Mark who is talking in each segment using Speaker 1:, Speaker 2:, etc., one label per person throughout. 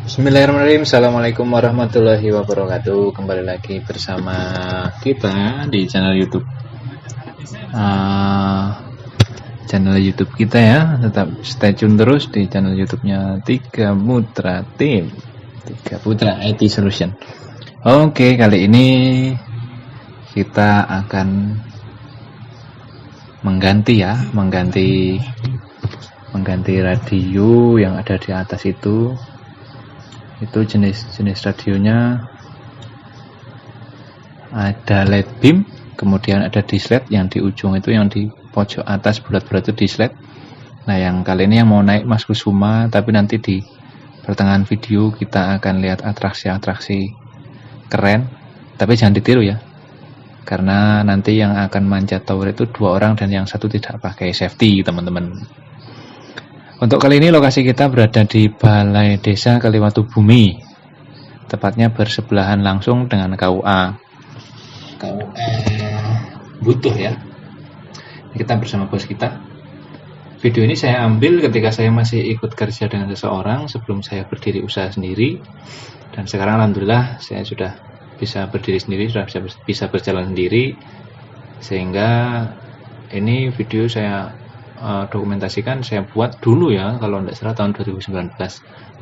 Speaker 1: Bismillahirrahmanirrahim. Assalamualaikum warahmatullahi wabarakatuh. Kembali lagi bersama kita di channel YouTube, channel YouTube kita ya. Tetap stay tune terus di channel YouTube-nya Tiga Putra Team, Tiga Putra IT Solution. Oke, kali ini kita akan mengganti radio yang ada di atas itu. Itu jenis radionya ada LED beam, kemudian ada disled yang di ujung itu, yang di pojok atas bulat-bulat itu disled. Nah, yang kali ini yang mau naik Mas Kusuma, tapi nanti di pertengahan video kita akan lihat atraksi-atraksi keren, tapi jangan ditiru ya, karena nanti yang akan manjat tower itu 2 orang dan yang satu tidak pakai safety, teman-teman. Untuk kali ini lokasi kita berada di Balai Desa Kaliwatu Bumi, tepatnya bersebelahan langsung dengan KUA Butuh ya. Kita bersama bos kita. Video ini saya ambil ketika saya masih ikut kerja dengan seseorang sebelum saya berdiri usaha sendiri, dan sekarang alhamdulillah saya sudah bisa berdiri sendiri, sudah bisa berjalan sendiri, sehingga ini video saya dokumentasikan saya buat dulu ya, kalau tidak salah tahun 2019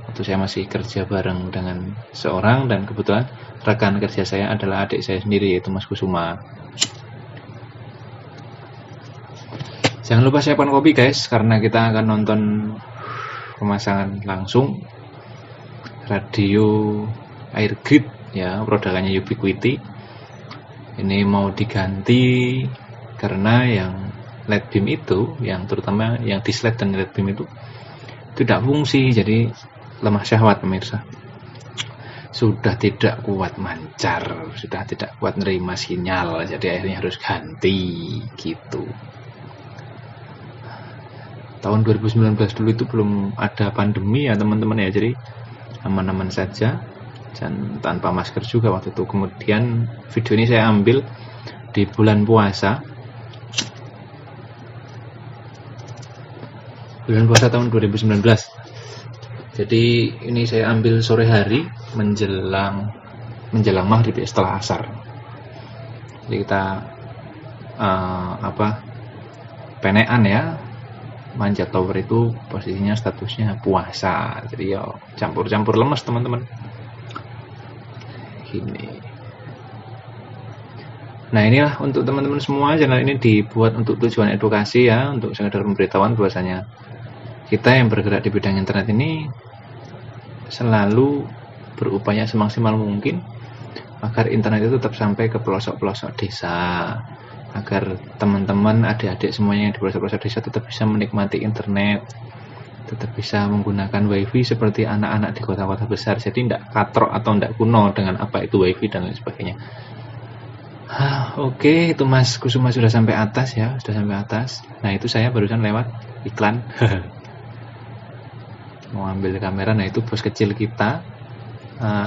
Speaker 1: waktu saya masih kerja bareng dengan seorang, dan kebetulan rekan kerja saya adalah adik saya sendiri, yaitu Mas Kusuma. Jangan lupa siapkan kopi guys, karena kita akan nonton pemasangan langsung radio Airgrid ya, produkannya Ubiquity. Ini mau diganti karena yang LED beam itu, yang terutama yang disled dan LED beam itu tidak fungsi, jadi lemah syahwat pemirsa. Sudah tidak kuat mancar, sudah tidak kuat nerima sinyal, jadi akhirnya harus ganti gitu. Tahun 2019 dulu itu belum ada pandemi ya teman-teman ya, jadi aman-aman saja dan tanpa masker juga waktu itu. Kemudian video ini saya ambil di bulan puasa tahun 2019. Jadi ini saya ambil sore hari menjelang maghrib ya, setelah asar. Jadi kita penean ya, manjat tower itu posisinya statusnya puasa. Jadi ya campur-campur lemes teman-teman. Gini. Nah, inilah untuk teman-teman semua, channel ini dibuat untuk tujuan edukasi ya, untuk sekedar pemberitahuan bahwasanya kita yang bergerak di bidang internet ini selalu berupaya semaksimal mungkin agar internet itu tetap sampai ke pelosok-pelosok desa, agar teman-teman, adik-adik semuanya yang di pelosok-pelosok desa tetap bisa menikmati internet, tetap bisa menggunakan wifi seperti anak-anak di kota-kota besar. Jadi tidak katrok atau tidak kuno dengan apa itu wifi dan lain sebagainya. Oke, itu Mas Kusuma sudah sampai atas ya, sudah sampai atas. Nah, itu saya barusan lewat iklan. Mau ambil kamera. Nah, itu bos kecil kita,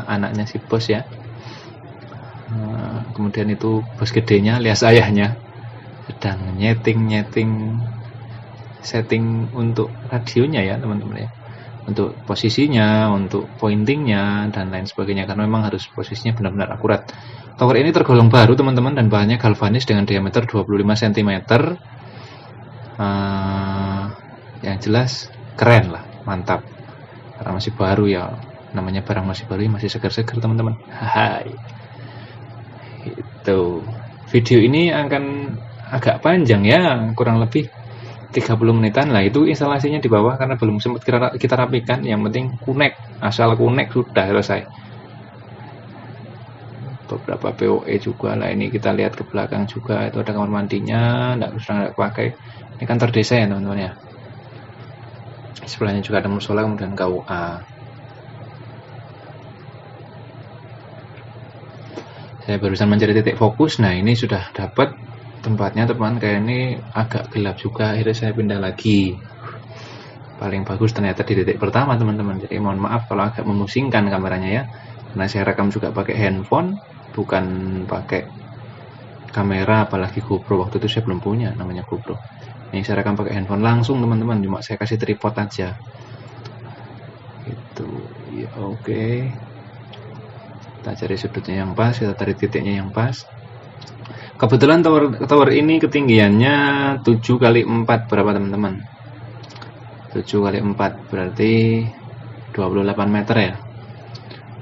Speaker 1: anaknya si bos ya. Kemudian itu bos gedenya alias ayahnya sedang nyeting setting untuk radionya ya teman-teman ya, untuk posisinya, untuk pointingnya dan lain sebagainya, karena memang harus posisinya benar-benar akurat. Tower ini tergolong baru teman-teman dan bahannya galvanis dengan diameter 25 cm. Yang jelas keren lah, mantap, karena masih baru ya, namanya barang masih baru masih segar-segar teman-teman. Hai. Itu video ini akan agak panjang ya, kurang lebih 30 menitan lah. Itu instalasinya di bawah karena belum sempat kita rapikan. Yang penting connect, asal connect sudah selesai. Beberapa POE juga lah, ini kita lihat ke belakang juga, itu ada kamar mandinya, tidak pakai. Ini kantor desa ya teman-teman ya. Sebelahnya juga ada musola, kemudian KUA. Saya barusan mencari titik fokus. Nah, ini sudah dapat tempatnya teman, kayak ini agak gelap juga, akhirnya saya pindah lagi. Paling bagus ternyata di titik pertama teman-teman. Jadi mohon maaf kalau agak memusingkan kameranya ya, karena saya rekam juga pakai handphone, bukan pakai kamera, apalagi GoPro. Waktu itu saya belum punya namanya GoPro. Ini saya rekam pakai handphone langsung teman-teman, cuma saya kasih tripod aja Itu ya, oke. Kita cari sudutnya yang pas, kita tarik titiknya yang pas. Kebetulan tower ini ketinggiannya 7 kali 4 berapa teman-teman? 7 kali 4 berarti 28 meter ya.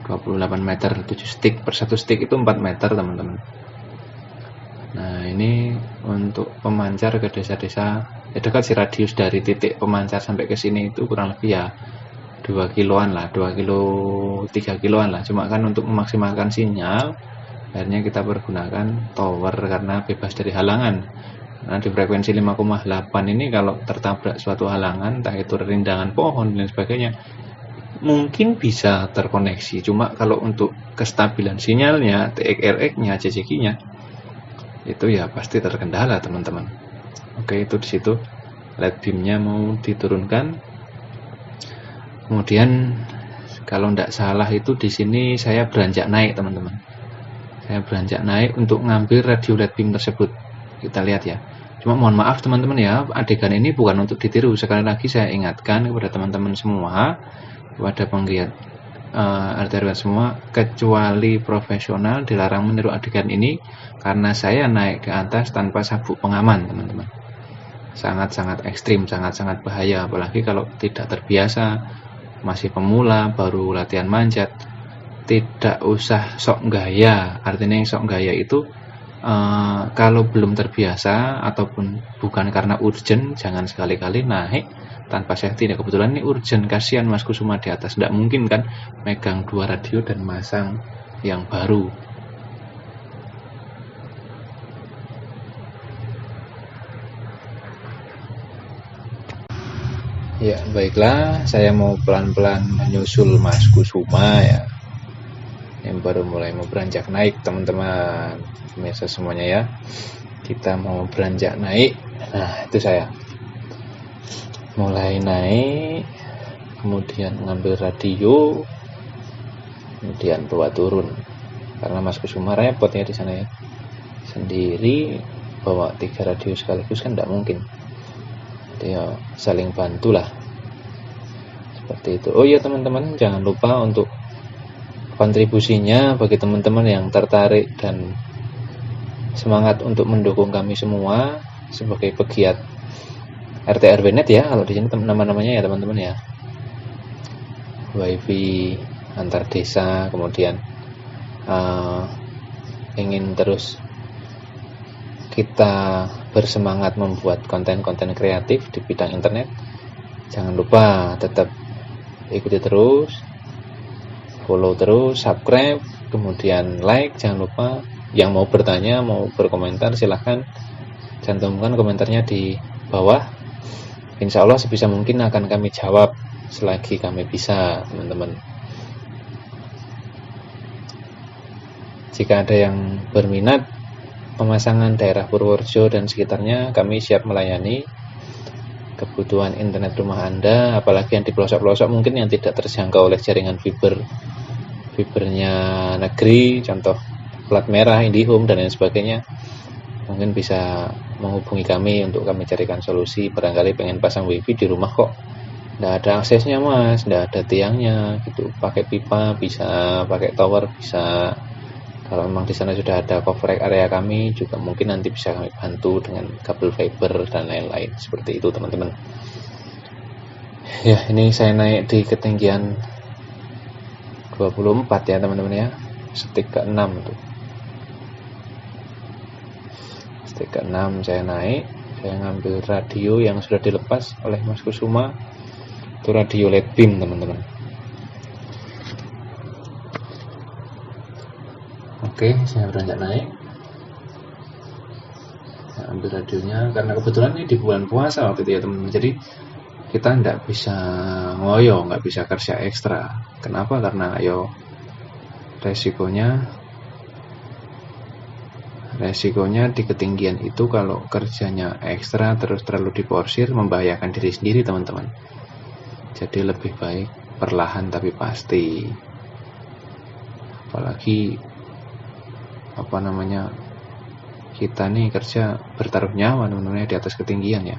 Speaker 1: 28 meter, 7 stick, per 1 stick itu 4 meter teman-teman. Nah ini untuk pemancar ke desa-desa ya dekat sih, radius dari titik pemancar sampai ke sini itu kurang lebih ya 2 kiloan lah, 2 kilo 3 kiloan lah. Cuma kan untuk memaksimalkan sinyal akhirnya kita pergunakan tower karena bebas dari halangan. Nah di frekuensi 5,8 ini kalau tertabrak suatu halangan, entah itu rindangan pohon dan sebagainya, mungkin bisa terkoneksi. Cuma kalau untuk kestabilan sinyalnya, TXRX-nya, CCQ-nya itu ya pasti terkendala teman-teman. Oke, itu di situ LED beam-nya mau diturunkan. Kemudian kalau tidak salah itu di sini saya beranjak naik teman-teman. Saya beranjak naik untuk ngambil radio LED beam tersebut. Kita lihat ya. Cuma mohon maaf teman-teman ya, adegan ini bukan untuk ditiru. Sekali lagi saya ingatkan kepada teman-teman semua, kepada penggiat RT/RW semua, kecuali profesional dilarang meniru adegan ini karena saya naik ke atas tanpa sabuk pengaman teman-teman. Sangat-sangat ekstrim, sangat-sangat bahaya, apalagi kalau tidak terbiasa, masih pemula, baru latihan manjat. Tidak usah sok gaya. Artinya yang sok gaya itu kalau belum terbiasa ataupun bukan karena urgent, jangan sekali-kali naik tanpa safety. Kebetulan ini urgent, kasihan Mas Kusuma di atas, tidak mungkin kan megang 2 radio dan masang yang baru. Ya baiklah, saya mau pelan-pelan menyusul Mas Kusuma ya, yang baru mulai mau beranjak naik teman-teman. Pemirsa semuanya ya, kita mau beranjak naik. Nah itu saya mulai naik, kemudian ngambil radio, kemudian bawa turun karena Mas Kusuma repot ya di sana ya, sendiri bawa 3 radio sekaligus kan tidak mungkin. Jadi ya saling bantulah seperti itu. Oh iya teman-teman, jangan lupa untuk kontribusinya bagi teman-teman yang tertarik dan semangat untuk mendukung kami semua sebagai pegiat RT/RW net ya, kalau di sini nama-namanya ya teman-teman ya, wifi antar desa, kemudian ingin terus kita bersemangat membuat konten-konten kreatif di bidang internet. Jangan lupa tetap ikuti terus, follow terus, subscribe, kemudian like. Jangan lupa, yang mau bertanya, mau berkomentar, silahkan cantumkan komentarnya di bawah. Insya Allah sebisa mungkin akan kami jawab selagi kami bisa teman-teman. Jika ada yang berminat pemasangan daerah Purworejo dan sekitarnya, kami siap melayani kebutuhan internet rumah Anda, apalagi yang di pelosok-pelosok mungkin yang tidak terjangkau oleh jaringan fibernya negeri, contoh plat merah, IndiHome dan lain sebagainya. Mungkin bisa menghubungi kami untuk kami carikan solusi. Barangkali pengen pasang wifi di rumah kok nggak ada aksesnya mas, nggak ada tiangnya gitu, pakai pipa bisa, pakai tower bisa. Kalau memang di sana sudah ada cover area kami juga, mungkin nanti bisa kami bantu dengan kabel fiber dan lain-lain seperti itu teman-teman. Ya ini saya naik di ketinggian 24 ya teman-teman ya, stick ke-6 tuh. Stick ke-6 saya naik, saya ngambil radio yang sudah dilepas oleh Mas Kusuma. Itu radio LED beam teman-teman. Oke, saya beranjak naik. Saya ambil radionya karena kebetulan ini di bulan puasa waktu itu ya teman-teman. Jadi kita tidak bisa ngoyo, nggak bisa kerja ekstra. Kenapa? Karena resikonya di ketinggian itu kalau kerjanya ekstra terus terlalu diporsir membahayakan diri sendiri teman-teman. Jadi lebih baik perlahan tapi pasti. Apalagi kita nih kerja bertaruh nyawa teman-teman di atas ketinggian ya.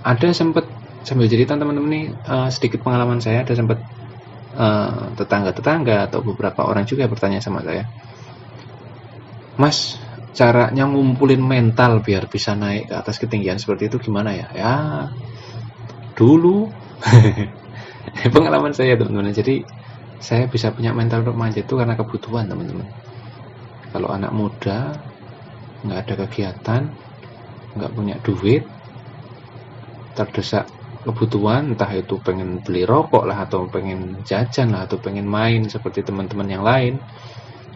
Speaker 1: Ada sempat sambil cerita teman-teman nih, sedikit pengalaman saya. Ada sempat tetangga-tetangga atau beberapa orang juga bertanya sama saya, Mas, caranya ngumpulin mental biar bisa naik ke atas ketinggian seperti itu gimana ya? Ya, dulu pengalaman saya teman-teman. Jadi saya bisa punya mental untuk manjat itu karena kebutuhan teman-teman. Kalau anak muda nggak ada kegiatan, nggak punya duit, terdesak kebutuhan, entah itu pengen beli rokok lah, atau pengen jajan lah, atau pengen main seperti teman-teman yang lain,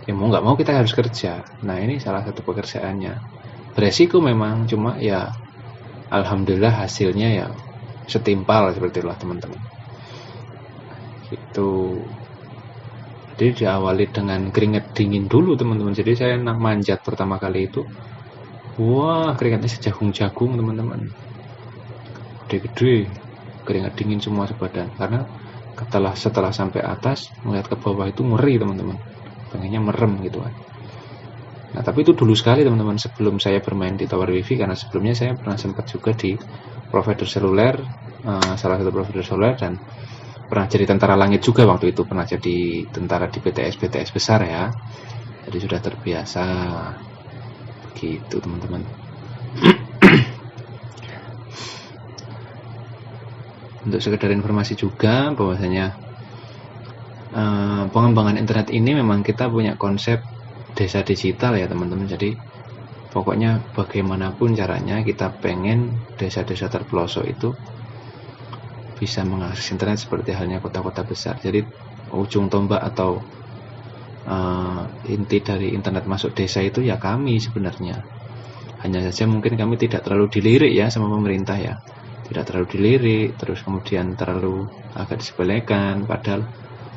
Speaker 1: ya mau nggak mau kita harus kerja. Nah, ini salah satu pekerjaannya. Beresiko memang, cuma ya alhamdulillah hasilnya ya setimpal seperti itulah teman-teman. Gitu. Jadi diawali dengan keringat dingin dulu teman-teman. Jadi saya manjat pertama kali itu, wah keringatnya sejagung-jagung teman-teman, gede-gede, keringat dingin semua sebadan. Karena setelah sampai atas melihat ke bawah itu ngeri teman-teman, pengennya merem gitu kan. Nah tapi itu dulu sekali teman-teman, sebelum saya bermain di tower wifi. Karena sebelumnya saya pernah sempat juga di provider seluler, salah satu provider seluler, dan pernah jadi tentara langit juga waktu itu, pernah jadi tentara di BTS besar ya. Jadi sudah terbiasa begitu teman-teman. Untuk sekedar informasi juga bahwasanya pengembangan internet ini memang kita punya konsep desa digital ya teman-teman. Jadi pokoknya bagaimanapun caranya kita pengen desa-desa terpelosok itu bisa mengakses internet seperti halnya kota-kota besar. Jadi ujung tombak atau inti dari internet masuk desa itu ya kami sebenarnya. Hanya saja mungkin kami tidak terlalu dilirik ya sama pemerintah ya. Tidak terlalu dilirik, terus kemudian terlalu agak disepelekan, padahal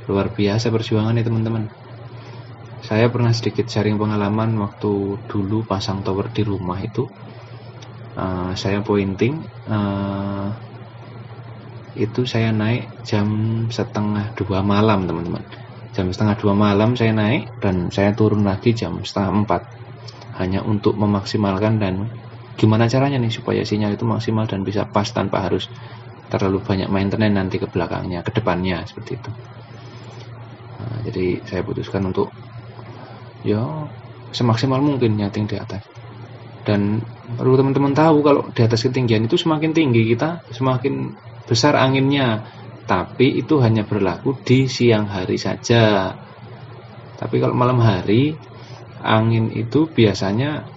Speaker 1: luar biasa perjuangannya teman-teman. Saya pernah sedikit sharing pengalaman waktu dulu pasang tower di rumah itu. Saya pointing, itu saya naik jam 1:30 malam teman-teman. Jam 1:30 malam saya naik, dan saya turun lagi jam 3:30, hanya untuk memaksimalkan dan gimana caranya nih supaya sinyal itu maksimal dan bisa pas tanpa harus terlalu banyak maintenance nanti ke belakangnya, ke depannya seperti itu. Nah, jadi saya putuskan untuk ya semaksimal mungkin nyeting di atas. Dan perlu teman-teman tahu, kalau di atas ketinggian itu semakin tinggi kita, semakin besar anginnya. Tapi itu hanya berlaku di siang hari saja. Tapi kalau malam hari, angin itu biasanya,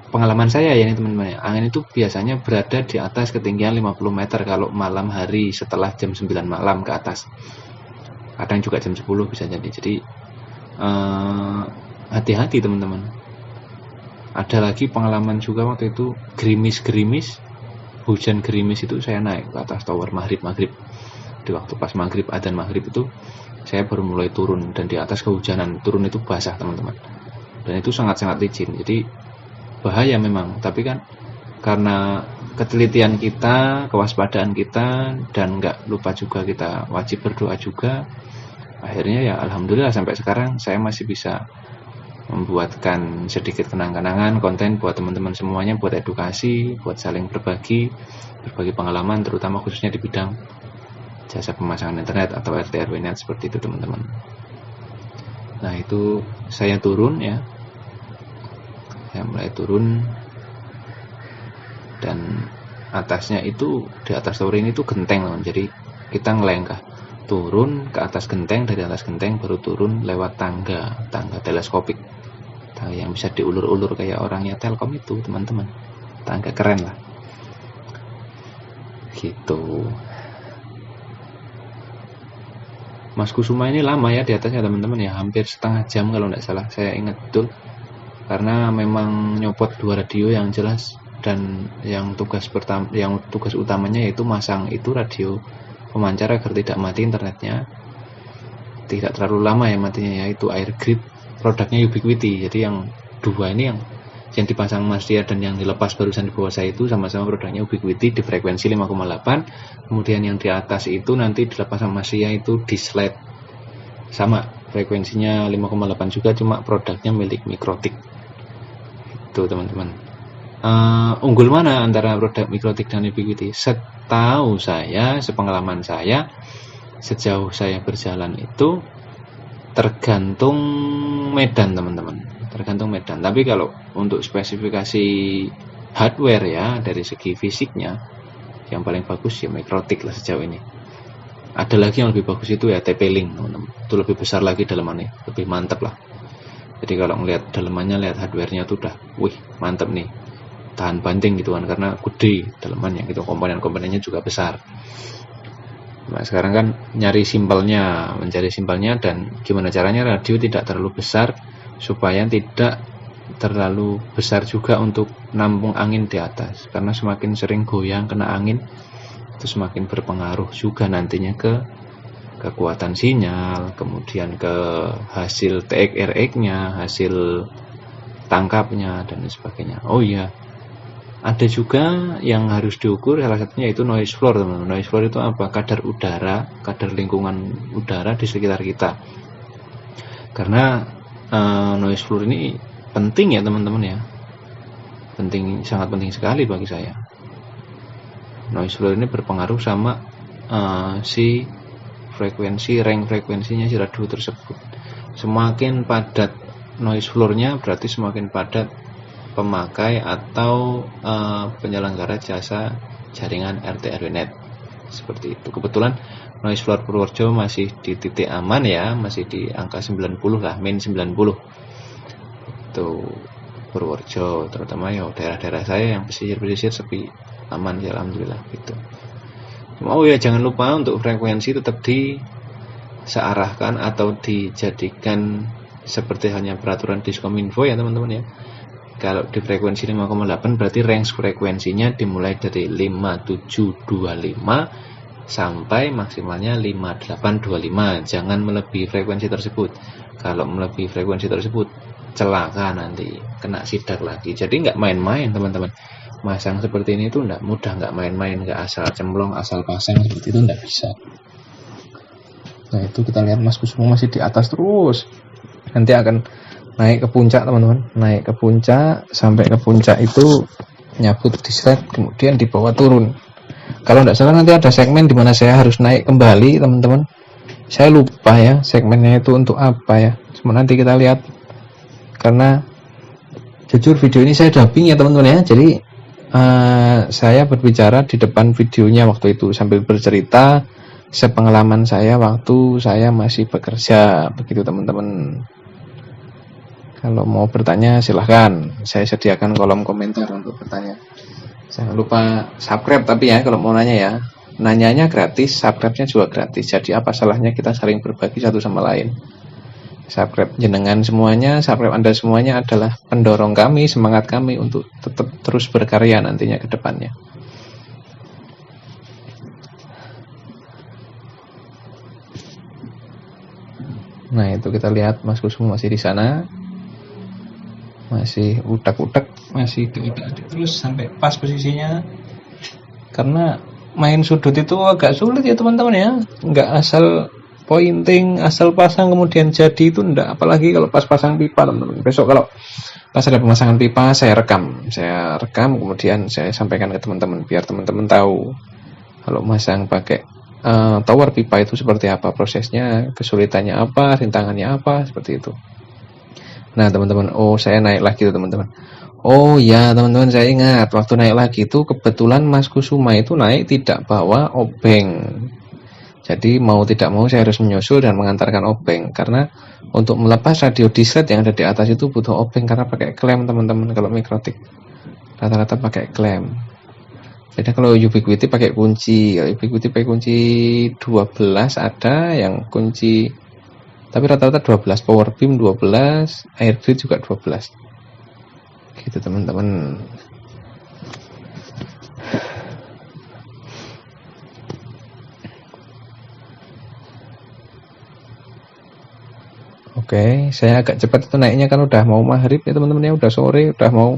Speaker 1: pengalaman saya ya ini teman-teman, angin itu biasanya berada di atas ketinggian 50 meter kalau malam hari setelah jam 9 malam ke atas. Kadang juga jam 10 bisa jadi. Jadi hati-hati teman-teman. Ada lagi pengalaman juga waktu itu, gerimis-gerimis, hujan gerimis itu saya naik ke atas tower maghrib. Di waktu pas maghrib, adzan maghrib itu saya baru mulai turun, dan di atas kehujanan, turun itu basah teman-teman. Dan itu sangat-sangat licin. Jadi bahaya memang, tapi kan karena ketelitian kita, kewaspadaan kita, dan nggak lupa juga kita wajib berdoa juga, akhirnya ya alhamdulillah sampai sekarang saya masih bisa membuatkan sedikit kenang-kenangan konten buat teman-teman semuanya, buat edukasi, buat saling berbagi pengalaman, terutama khususnya di bidang jasa pemasangan internet atau RT/RW net seperti itu teman-teman. Nah itu saya turun ya, saya mulai turun, dan atasnya itu, di atas tower ini tuh genteng teman. Jadi kita ngelengkah turun ke atas genteng, dari atas genteng baru turun lewat tangga teleskopik, tangga yang bisa diulur-ulur kayak orangnya Telkom itu teman-teman. Tangga keren lah gitu. Mas Kusuma ini lama ya di atasnya teman-teman ya, hampir setengah jam kalau tidak salah, saya ingat betul. Karena memang nyopot 2 radio yang jelas, dan yang tugas utamanya yaitu masang itu radio pemancar agar tidak mati internetnya. Tidak terlalu lama ya matinya, yaitu Airgrid, produknya Ubiquiti. Jadi yang 2 ini yang dipasang Mas Tia dan yang dilepas barusan di bawah saya itu sama-sama produknya Ubiquiti di frekuensi 5,8. Kemudian yang di atas itu nanti dilepas sama Mas Tia itu di slide, sama frekuensinya 5,8 juga, cuma produknya milik Mikrotik itu teman-teman. unggul mana antara produk Mikrotik dan Ubiquity? Setahu saya, sepengalaman saya, sejauh saya berjalan itu tergantung medan teman-teman, tergantung medan. Tapi kalau untuk spesifikasi hardware ya, dari segi fisiknya yang paling bagus ya Mikrotik lah sejauh ini. Ada lagi yang lebih bagus itu ya TP-Link teman-teman, itu lebih besar lagi dalemannya, lebih mantap lah. Jadi kalau ngelihat dalemannya, lihat hardwarenya tuh udah wih mantap nih, tahan banting gitu kan, karena gede dalemannya gitu, komponen-komponennya juga besar. Nah sekarang kan mencari simpelnya dan gimana caranya radio tidak terlalu besar supaya tidak terlalu besar juga untuk nampung angin di atas, karena semakin sering goyang kena angin itu semakin berpengaruh juga nantinya ke kekuatan sinyal, kemudian ke hasil TX-RX-nya, hasil tangkapnya dan sebagainya. Oh iya, ada juga yang harus diukur, salah satunya itu noise floor teman-teman. Noise floor itu apa? Kadar udara, kadar lingkungan udara di sekitar kita. Karena noise floor ini penting ya teman-teman ya, penting, sangat penting sekali bagi saya. Noise floor ini berpengaruh sama si frekuensi, range frekuensinya si radio tersebut. Semakin padat noise floor-nya berarti semakin padat pemakai atau penyelenggara jasa jaringan RT/RW-net. Seperti itu. Kebetulan noise floor Purworejo masih di titik aman ya, masih di angka 90 lah, min 90. Itu Purworejo, terutama ya daerah-daerah saya yang pesisir-pesisir sepi, aman ya alhamdulillah gitu. Oh ya, jangan lupa untuk frekuensi tetap disearahkan atau dijadikan seperti halnya peraturan Diskominfo ya teman-teman ya. Kalau di frekuensi 5,8 berarti range frekuensinya dimulai dari 5725 sampai maksimalnya 5825. Jangan melebihi frekuensi tersebut. Kalau melebihi frekuensi tersebut celaka, nanti kena sidak lagi. Jadi nggak main-main teman-teman. Masang seperti ini tuh nggak mudah, nggak main-main, nggak asal cemplong, asal pasang seperti itu nggak bisa. Nah itu kita lihat Mas Kusuma masih di atas terus. Nanti akan naik ke puncak teman-teman, naik ke puncak, sampai ke puncak itu nyabut di slide, kemudian dibawa turun. Kalau nggak salah nanti ada segmen di mana saya harus naik kembali teman-teman. Saya lupa ya segmennya itu untuk apa ya. Cuma nanti kita lihat. Karena jujur video ini saya dubbing ya teman-teman ya. Jadi saya berbicara di depan videonya waktu itu sambil bercerita sepengalaman saya waktu saya masih bekerja, begitu teman-teman. Kalau mau bertanya silahkan, saya sediakan kolom komentar untuk bertanya. Jangan lupa subscribe tapi ya kalau mau nanya ya, nanyanya gratis, subscribe-nya juga gratis. Jadi apa salahnya kita saling berbagi satu sama lain. Subscribe jenengan semuanya, subscribe Anda semuanya adalah pendorong kami, semangat kami untuk tetap terus berkarya nantinya ke depannya. Nah itu kita lihat Mas Kusuma masih di sana, masih utak-utak, masih diutak-utak terus sampai pas posisinya. Karena main sudut itu agak sulit ya teman-teman ya, nggak asal pointing, asal pasang kemudian jadi itu enggak. Apalagi kalau pas pasang pipa teman-teman. Besok kalau pas ada pemasangan pipa saya rekam kemudian saya sampaikan ke teman-teman biar teman-teman tahu kalau masang pakai tower pipa itu seperti apa prosesnya, kesulitannya apa, rintangannya apa, seperti itu. Nah teman-teman, oh saya naik lagi tuh teman-teman. Oh ya teman-teman, saya ingat waktu naik lagi itu kebetulan Mas Kusuma itu naik tidak bawa obeng. Jadi mau tidak mau saya harus menyusul dan mengantarkan obeng. Karena untuk melepas radio dislet yang ada di atas itu butuh obeng, karena pakai klem teman-teman. Kalau Mikrotik rata-rata pakai klem. Beda kalau Ubiquity pakai kunci. Kalau Ubiquity pakai kunci 12 ada yang kunci, tapi rata-rata 12. Power beam 12, air grid juga 12. Gitu teman-teman. Oke, saya agak cepat itu naiknya kan udah mau maghrib ya teman-teman ya, udah sore, udah mau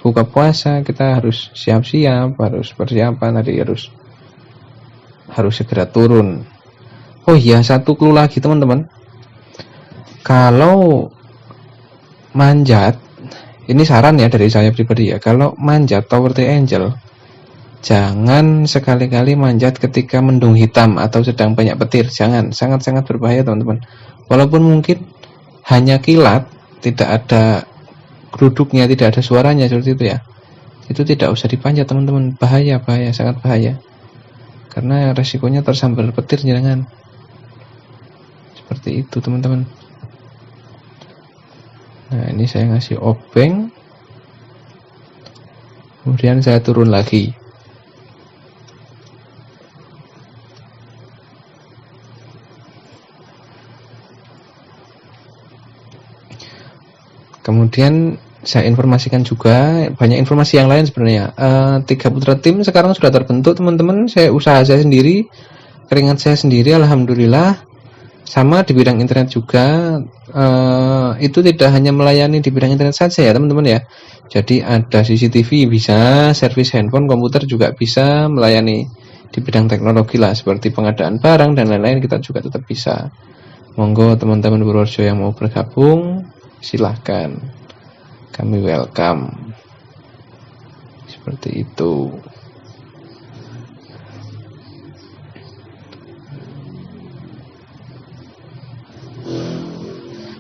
Speaker 1: buka puasa, kita harus siap-siap, harus persiapan, tadi harus segera turun. Oh iya, satu clue lagi teman-teman. Kalau manjat ini saran ya dari saya pribadi ya, kalau manjat Tower Triangle jangan sekali-kali manjat ketika mendung hitam atau sedang banyak petir, jangan, sangat-sangat berbahaya teman-teman. Walaupun mungkin hanya kilat, tidak ada geruduknya, tidak ada suaranya seperti itu ya, itu tidak usah dipanjat teman-teman, bahaya, sangat bahaya, karena resikonya tersambar petir, jangan. Seperti itu teman-teman. Nah ini saya ngasih obeng, kemudian saya turun lagi. Kemudian saya informasikan juga banyak informasi yang lain sebenarnya. 3 putra tim sekarang sudah terbentuk teman-teman. Saya usaha saya sendiri, keringat saya sendiri, alhamdulillah. Sama di bidang internet juga. Itu tidak hanya melayani di bidang internet saja ya teman-teman ya. Jadi ada CCTV bisa, servis handphone, komputer juga bisa, melayani di bidang teknologi lah, seperti pengadaan barang dan lain-lain kita juga tetap bisa. Monggo teman-teman Purworejo yang mau bergabung, silahkan, kami welcome. Seperti itu.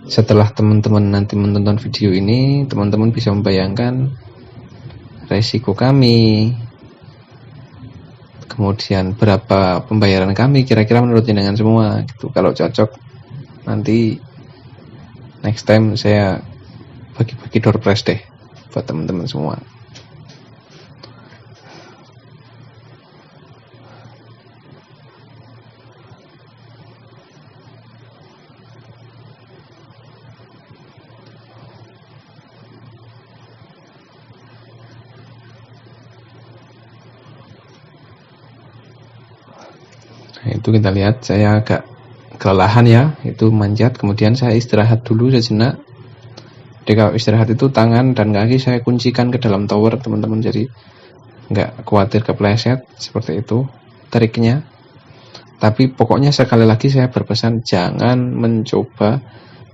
Speaker 1: Setelah teman-teman nanti menonton video ini, teman-teman bisa membayangkan resiko kami, kemudian berapa pembayaran kami kira-kira menurut jenengan semua gitu. Kalau cocok nanti next time saya bagi-bagi door prize deh buat teman-teman semua. Nah, itu kita lihat saya agak kelelahan ya, itu manjat, kemudian saya istirahat dulu sejenak. Jadi kalau istirahat itu tangan dan kaki saya kuncikan ke dalam tower teman-teman, jadi nggak khawatir kepleset, seperti itu triknya. Tapi pokoknya sekali lagi saya berpesan jangan mencoba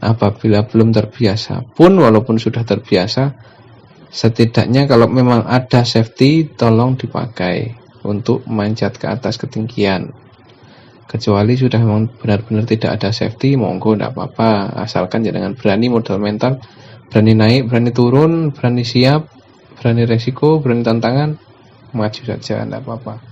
Speaker 1: apabila belum terbiasa. Pun walaupun sudah terbiasa, setidaknya kalau memang ada safety tolong dipakai untuk manjat ke atas ketinggian. Kecuali sudah memang benar-benar tidak ada safety, monggo tidak apa-apa, asalkan jangan berani modal mental, berani naik, berani turun, berani siap, berani resiko, berani tantangan, maju saja, tidak apa-apa.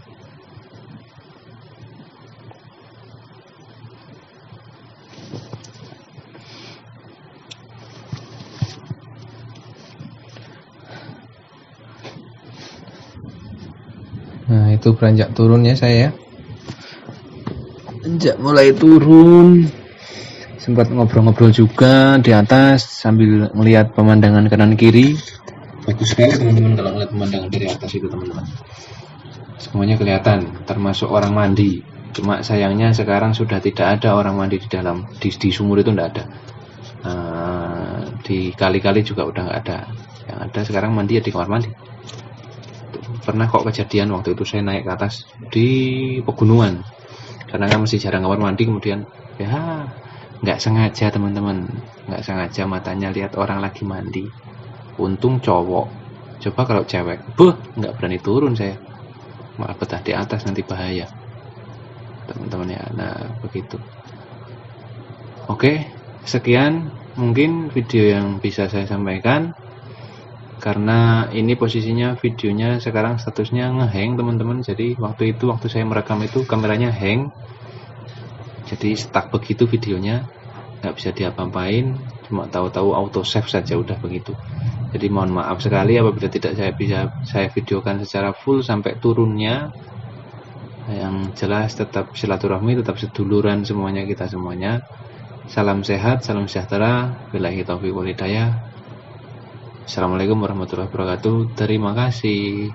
Speaker 1: Nah itu beranjak turunnya saya, beranjak mulai turun, sempat ngobrol-ngobrol juga di atas sambil melihat pemandangan kanan kiri. Bagus sekali teman-teman kalau melihat pemandangan dari atas itu teman-teman, semuanya kelihatan termasuk orang mandi. Cuma sayangnya sekarang sudah tidak ada orang mandi di dalam, di sumur itu tidak ada. Di kali-kali juga udah nggak ada. Yang ada sekarang mandi ya di kamar mandi. Pernah kok kejadian waktu itu saya naik ke atas di pegunungan, karena kan masih jarang kamar mandi, kemudian ya nggak sengaja teman-teman, nggak sengaja matanya lihat orang lagi mandi. Untung cowok, coba kalau cewek, nggak berani turun saya, malah betah di atas, nanti bahaya teman-teman ya. Nah begitu. Oke, sekian mungkin video yang bisa saya sampaikan. Karena ini posisinya videonya sekarang statusnya ngehang teman-teman. Jadi waktu saya merekam itu kameranya hang, jadi stuck begitu videonya, nggak bisa diapa-apain, cuma tahu-tahu auto save saja udah begitu. Jadi mohon maaf sekali apabila tidak saya videokan secara full sampai turunnya. Yang jelas tetap silaturahmi, tetap seduluran semuanya, kita semuanya. Salam sehat, salam sejahtera, billahi taufiq wal hidayah. Assalamualaikum warahmatullahi wabarakatuh. Terima kasih.